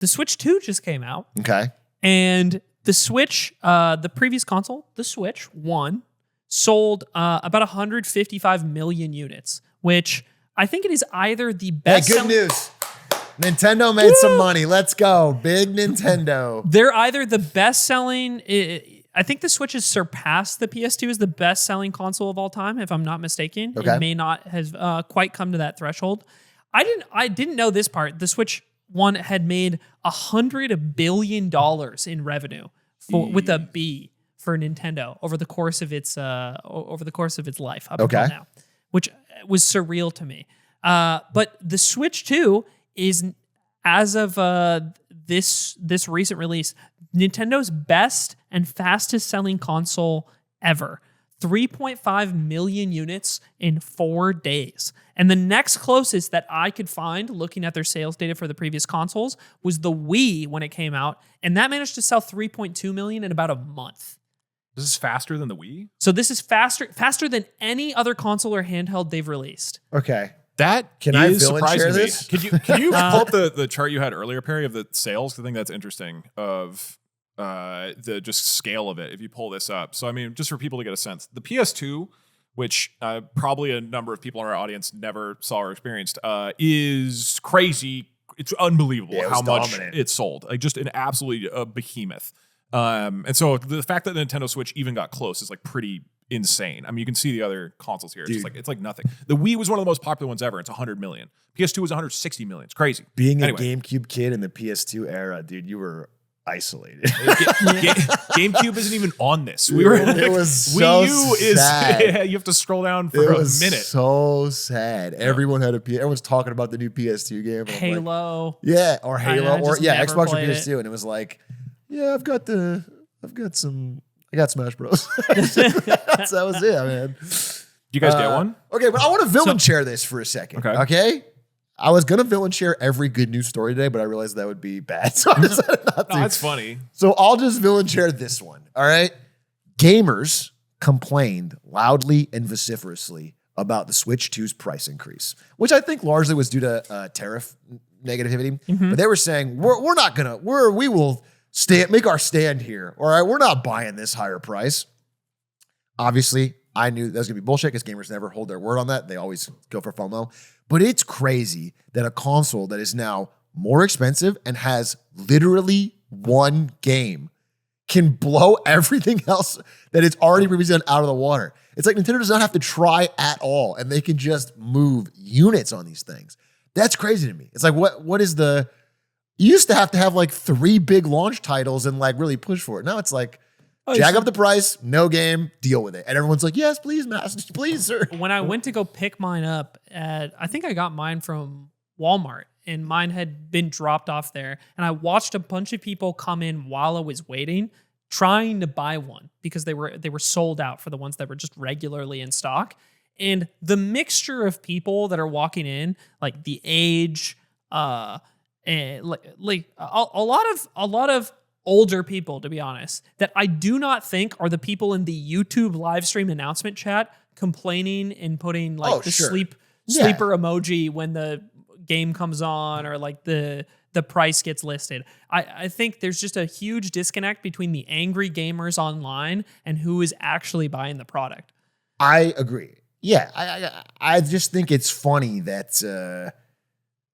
the Switch 2 just came out. Okay. And the Switch, the previous console, the Switch 1, sold about 155 million units, which I think it is either the best. Hey, good news. Nintendo made some money. Let's go. Big Nintendo. They're either the best selling. I think the Switch has surpassed the PS2 as the best selling console of all time, if I'm not mistaken. Okay. It may not have quite come to that threshold. I didn't know this part. The Switch 1 had made $100 billion in revenue with a B for Nintendo over the course of its life up until now, which was surreal to me. But the Switch 2 is, as of this recent release, Nintendo's best and fastest selling console ever. 3.5 million units in 4 days. And the next closest that I could find, looking at their sales data for the previous consoles, was the Wii when it came out, and that managed to sell 3.2 million in about a month. This is faster than the Wii? So this is faster than any other console or handheld they've released. Okay. That Can I is villain surprising share to me. this? Can you pull up the chart you had earlier, Perry, of the sales? I think that's interesting of the just scale of it. If you pull this up, so I mean, just for people to get a sense, the PS2, which probably a number of people in our audience never saw or experienced, is crazy. It's unbelievable how much it sold. Like just an absolutely behemoth. And so the fact that the Nintendo Switch even got close is like pretty insane. I mean, you can see the other consoles here. It's like nothing. The Wii was one of the most popular ones ever. It's 100 million. PS2 was 160 million. It's crazy. Being a GameCube kid in the PS2 era, dude, you were isolated. GameCube isn't even on this. We were. It was so Wii U sad. is. You have to scroll down for a minute. So sad. Everyone had a PS. Everyone's talking about the new PS2 game. Halo. Like, or Halo, or Xbox or played PS2, and it was like, yeah, I got Smash Bros. That was it, man. Did you guys get one? Okay, but I want to villain share this for a second. Okay. I was gonna villain share every good news story today, but I realized that would be bad, so I decided not to. No, that's funny. So I'll just villain share this one. All right. Gamers complained loudly and vociferously about the Switch 2's price increase, which I think largely was due to tariff negativity. But they were saying we will make our stand here. All right, we're not buying this higher price. Obviously, I knew that was gonna be bullshit because gamers never hold their word on that. They always go for FOMO. But it's crazy that a console that is now more expensive and has literally one game can blow everything else that it's already previously done out of the water. It's like Nintendo does not have to try at all, and they can just move units on these things. That's crazy to me. It's like, what is the... You used to have like 3 big launch titles and like really push for it. Now it's like, jack up the price, no game, deal with it. And everyone's like, yes, please, master, please, sir. When I went to go pick mine up I think I got mine from Walmart, and mine had been dropped off there. And I watched a bunch of people come in while I was waiting, trying to buy one because they were sold out for the ones that were just regularly in stock. And the mixture of people that are walking in, like the age, and like a lot of older people, to be honest, that I do not think are the people in the YouTube live stream announcement chat complaining and putting like sleeper emoji when the game comes on or like the price gets listed. I think there's just a huge disconnect between the angry gamers online and who is actually buying the product. I agree. Yeah, I just think it's funny that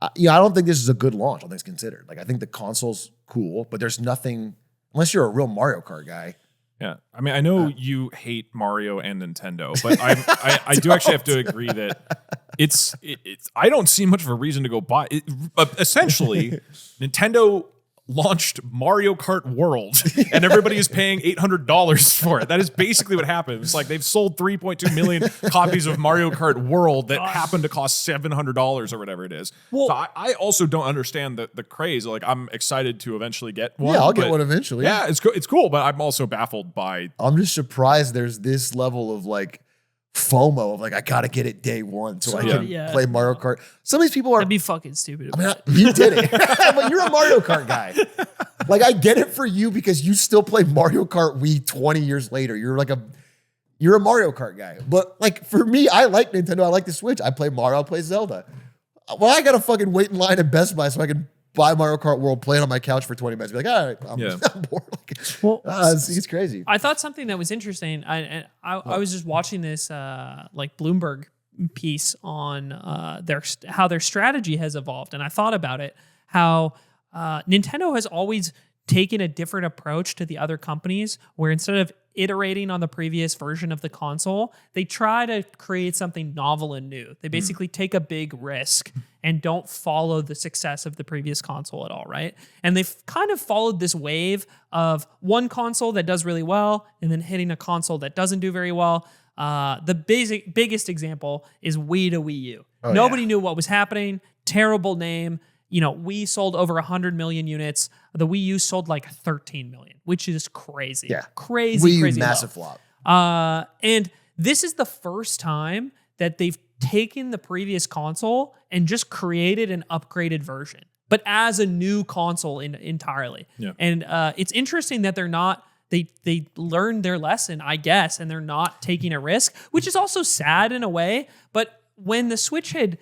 I don't think this is a good launch. I don't think it's considered. Like, I think the console's cool, but there's nothing, unless you're a real Mario Kart guy. Yeah. I mean, I know you hate Mario and Nintendo, but I do actually have to agree that it's I don't see much of a reason to go buy it. Essentially, Nintendo launched Mario Kart World and everybody is paying $800 for it. That is basically what happened. It's like they've sold 3.2 million copies of Mario Kart World that happen to cost $700 or whatever it is. Well, so I also don't understand the craze. Like, I'm excited to eventually get one. Yeah, I'll get one eventually. Yeah, it's cool, but I'm also baffled by... I'm just surprised there's this level of like FOMO of like, I gotta get it day one so I can play Mario Kart. Some of these people are... That'd be fucking stupid. You did it. But you're a Mario Kart guy. Like, I get it for you because you still play Mario Kart Wii 20 years later. You're a Mario Kart guy. But like, for me, I like Nintendo. I like the Switch. I play Mario. I play Zelda. Well, I gotta fucking wait in line at Best Buy so I can buy Mario Kart World, play it on my couch for 20 minutes, be like, all right, I'm, Yeah. I'm bored. Like, Well, it's crazy. I thought something that was interesting. I was just watching this like Bloomberg piece on how their strategy has evolved, and I thought about it. How Nintendo has always taken a different approach to the other companies, where instead of iterating on the previous version of the console, they try to create something novel and new. They basically take a big risk and don't follow the success of the previous console at all, right? And they've kind of followed this wave of one console that does really well and then hitting a console that doesn't do very well. The biggest example is Wii to Wii U. Nobody knew what was happening. Terrible name. You know, Wii sold over 100 million units. The Wii U sold like 13 million, which is crazy. Yeah. Crazy, crazy massive low. flop. And this is the first time that they've taken the previous console and just created an upgraded version, but as a new console entirely. Yeah. And it's interesting that they're not, they learned their lesson, I guess, and they're not taking a risk, which is also sad in a way. But when the Switch had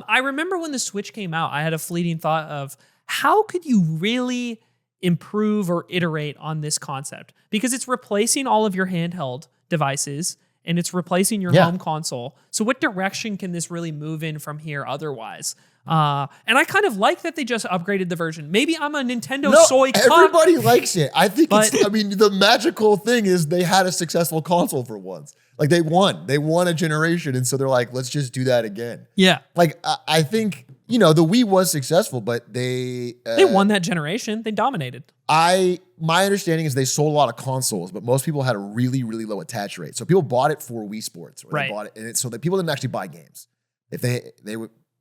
I remember when the Switch came out, I had a fleeting thought of how could you really improve or iterate on this concept? Because it's replacing all of your handheld devices and it's replacing your home console. So what direction can this really move in from here otherwise? And I kind of like that they just upgraded the version. Maybe I'm a Nintendo soy cunt. Everybody likes it. I think the magical thing is they had a successful console for once. Like they won a generation. And so they're like, let's just do that again. Yeah. Like I think, the Wii was successful, but they won that generation. They dominated. My understanding is they sold a lot of consoles, but most people had a really, really low attach rate. So people bought it for Wii Sports, or they bought it, and so that people didn't actually buy games. If they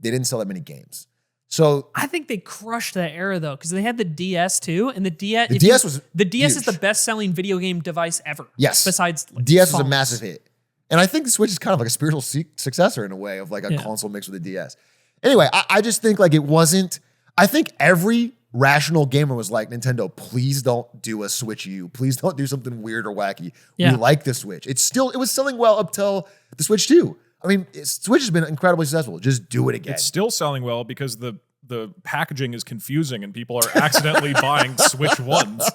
didn't sell that many games. So I think they crushed that era though, because they had the DS too, and the DS was is the best-selling video game device ever. Yes, besides DS phones. was a massive hit, and I think the Switch is kind of like a spiritual successor in a way of like a console mixed with a DS. Anyway, I just think like it wasn't. I think every rational gamer was like, Nintendo, please don't do a Switch U. Please don't do something weird or wacky. Yeah. We like the Switch. It was selling well up till the Switch 2. I mean, Switch has been incredibly successful. Just do it again. It's still selling well because the packaging is confusing and people are accidentally buying Switch ones.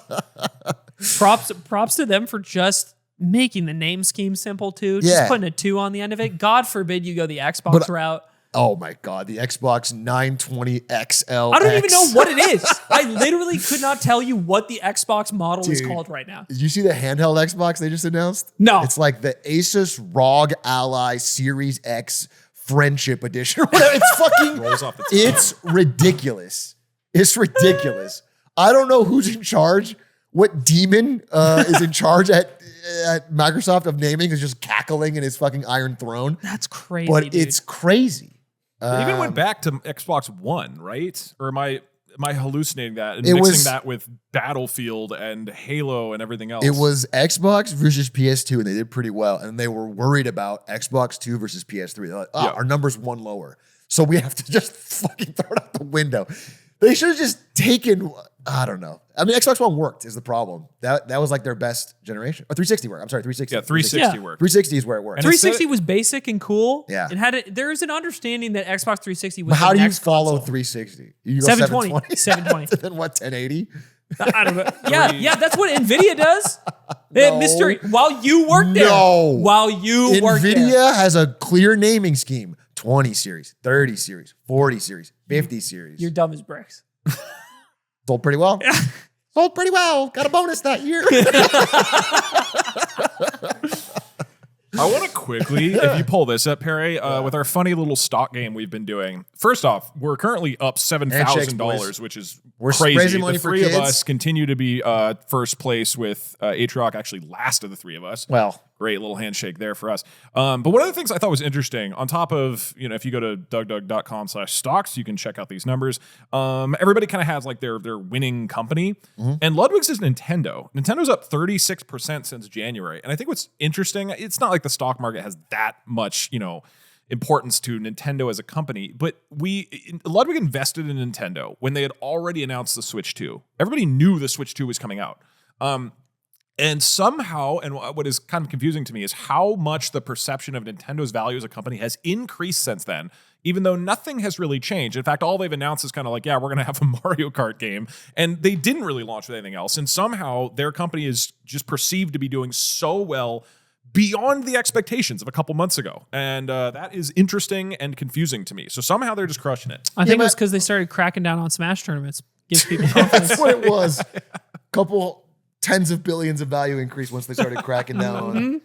Props to them for just making the name scheme simple too. Just putting a 2 on the end of it. God forbid you go the Xbox route. Oh my God, the Xbox 920 XL. I don't even know what it is. I literally could not tell you what the Xbox model is called right now. Did you see the handheld Xbox they just announced? No. It's like the Asus ROG Ally Series X Friendship Edition. It's fucking, Rolls off the tongue. it's ridiculous. It's ridiculous. I don't know who's in charge. What demon is in charge at Microsoft of naming is just cackling in his fucking Iron Throne. That's crazy, But dude. it's crazy. It even went back to Xbox One, right? Or am I hallucinating that and It mixing was- that with Battlefield and Halo and everything else? It was Xbox versus PS2, and they did pretty well. And they were worried about Xbox 2 versus PS3. They're like, our number's one lower. So we have to just fucking throw it out the window. They should have just taken, I don't know. I mean, Xbox One worked is the problem. That was like their best generation. Or 360 worked. I'm sorry, 360. Yeah, 360 Yeah. worked. 360 is where it worked. And 360 was basic and cool. Yeah. It had there's an understanding that Xbox 360 was But how the do you next follow console. 360? You go 720. 720. Then what, 1080? I don't know. Yeah, that's what Nvidia does. Mystery. While you work there. No. While you work there. NVIDIA has a clear naming scheme. 20 series, 30 series, 40 series, 50 series. You're dumb as bricks. Sold pretty well. Sold pretty well. Got a bonus that year. I want to quickly, if you pull this up, Perry, with our funny little stock game we've been doing. First off, we're currently up Handshakes, $7,000, boys. which is We're crazy. raising money The for three of kids. us continue to be first place with Aatrox, actually last of the three of us. Well, Great little handshake there for us. But one of the things I thought was interesting, on top of, if you go to dougdoug.com/stocks, you can check out these numbers. Everybody kind of has like their winning company. And Ludwig's is Nintendo. Nintendo's up 36% since January. And I think what's interesting, it's not like the stock market has that much, importance to Nintendo as a company, but Ludwig invested in Nintendo when they had already announced the Switch 2. Everybody knew the Switch 2 was coming out. And somehow, and what is kind of confusing to me is how much the perception of Nintendo's value as a company has increased since then, even though nothing has really changed. In fact, all they've announced is kind of like, yeah, we're going to have a Mario Kart game. And they didn't really launch with anything else. And somehow their company is just perceived to be doing so well beyond the expectations of a couple months ago. And that is interesting and confusing to me. So somehow they're just crushing it. I think it's because they started cracking down on Smash tournaments. Gives people confidence. That's what it was. Couple tens of billions of value increase once they started cracking down on.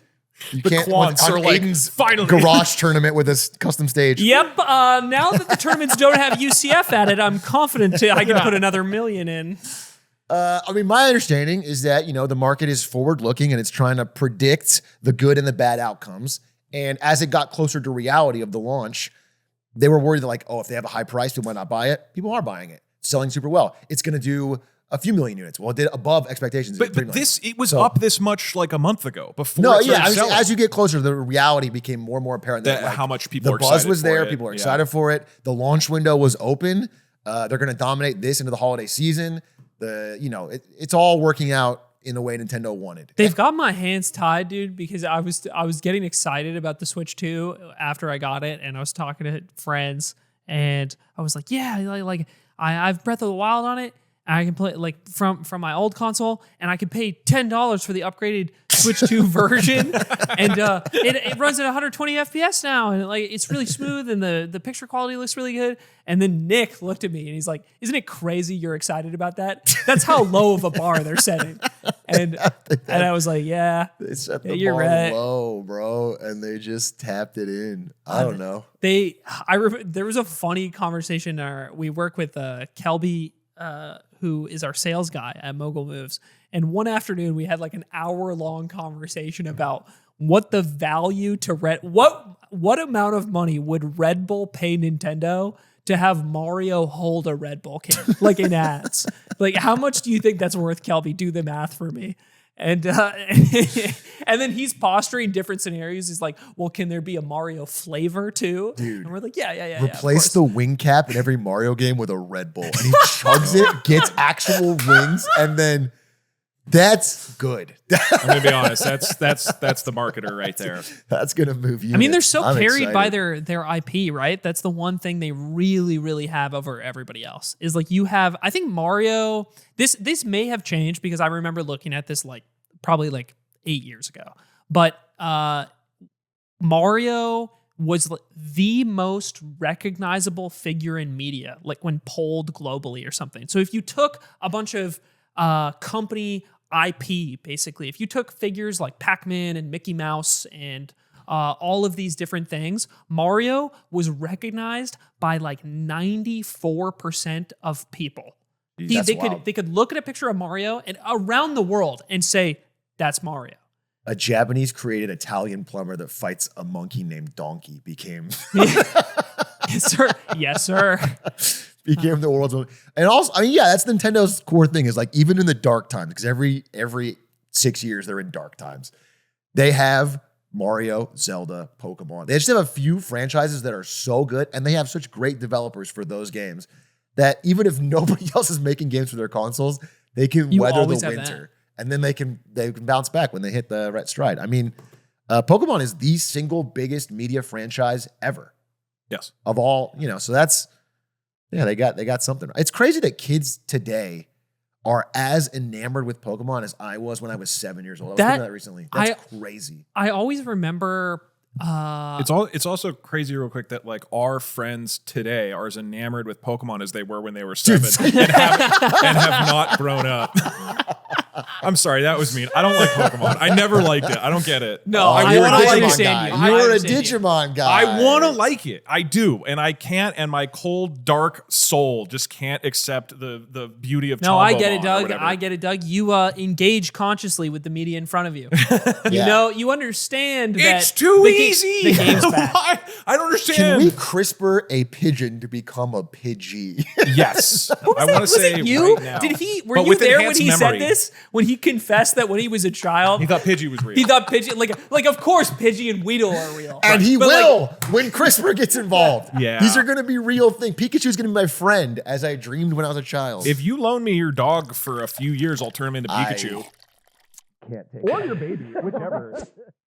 You can't quants are like, Aiden's finally. garage tournament with a custom stage. Yep. Now that the tournaments don't have UCF at it, I'm confident I can put another $1 million in. I mean, my understanding is that, the market is forward looking and it's trying to predict the good and the bad outcomes. And as it got closer to reality of the launch, they were worried that like, oh, if they have a high price, people might not buy it. People are buying it. It's selling super well. It's going to do a few million units. Well, it did above expectations. But it was up this much like a month ago before. No, it started selling. as you get closer, the reality became more and more apparent that like, how much people the are buzz excited was for there. it. People are excited for it. The launch window was open. They're going to dominate this into the holiday season. It's all working out in the way Nintendo wanted. They've got my hands tied, dude, because I was getting excited about the Switch 2 after I got it, and I was talking to friends, and I was like, yeah, like I have Breath of the Wild on it. And I can play like from my old console, and I can pay $10 for the upgraded Switch 2 version, and it runs at 120 FPS now, and it's really smooth, and the picture quality looks really good. And then Nick looked at me and he's like, "Isn't it crazy you're excited about that? That's how low of a bar they're setting." And I was like, "Yeah, They set the you're bar right. low, bro, and they just tapped it in. I don't know. There was a funny conversation. We work with Kelby, who is our sales guy at Mogul Moves. And one afternoon we had like an hour-long conversation about what the value to what amount of money would Red Bull pay Nintendo to have Mario hold a Red Bull can, like in ads. Like, how much do you think that's worth, Kelby? Do the math for me. And and then he's posturing different scenarios. He's like, well, can there be a Mario flavor too? Dude. And we're like, yeah. Replace the wing cap in every Mario game with a Red Bull. And he chugs it, gets actual wings, and then that's good. I'm gonna be honest. That's the marketer right there. That's gonna move you. I mean, they're so carried by their IP, right? That's the one thing they really, really have over everybody else. Is like you have, I think Mario. This may have changed because I remember looking at this like probably like 8 years ago. But Mario was the most recognizable figure in media, like when polled globally or something. So if you took a bunch of company IP, basically, if you took figures like Pac-Man and Mickey Mouse and all of these different things, Mario was recognized by like 94% of people. They could look at a picture of Mario and around the world and say, that's Mario. A Japanese created Italian plumber that fights a monkey named Donkey became Yes, sir. became the world's most. And also, I mean, yeah, that's Nintendo's core thing is like even in the dark times, because every 6 years they're in dark times. They have Mario, Zelda, Pokemon. They just have a few franchises that are so good, and they have such great developers for those games that even if nobody else is making games for their consoles, they can weather the winter. And then they can bounce back when they hit the right stride. I mean, Pokemon is the single biggest media franchise ever. Yes. Of all, so that's, yeah, they got something. It's crazy that kids today are as enamored with Pokemon as I was when I was 7 years old. I was thinking that recently. That's crazy. I always remember. It's also crazy, real quick, that like our friends today are as enamored with Pokemon as they were when they were 7 and have not grown up. I'm sorry, that was mean. I don't like Pokemon. I never liked it. I don't get it. No, I want to understand you. You're a Digimon guy. I want to like it. I do, and I can't. And my cold, dark soul just can't accept the beauty of. No, I get it, Tombomon Doug. I get it, Doug. You engage consciously with the media in front of you. Yeah. You understand that it's too easy. The game's bad. Why? I don't understand. Can we CRISPR a pigeon to become a Pidgey? Yes, I want to say you. right now. Were you there when he said this? When he confessed that when he was a child, He thought Pidgey was real. he thought Pidgey, like of course Pidgey and Weedle are real, And he But, will when CRISPR gets involved. Yeah. These are going to be real things. Pikachu's going to be my friend as I dreamed when I was a child. If you loan me your dog for a few years, I'll turn him into Pikachu. can't take Or it. your baby, whichever.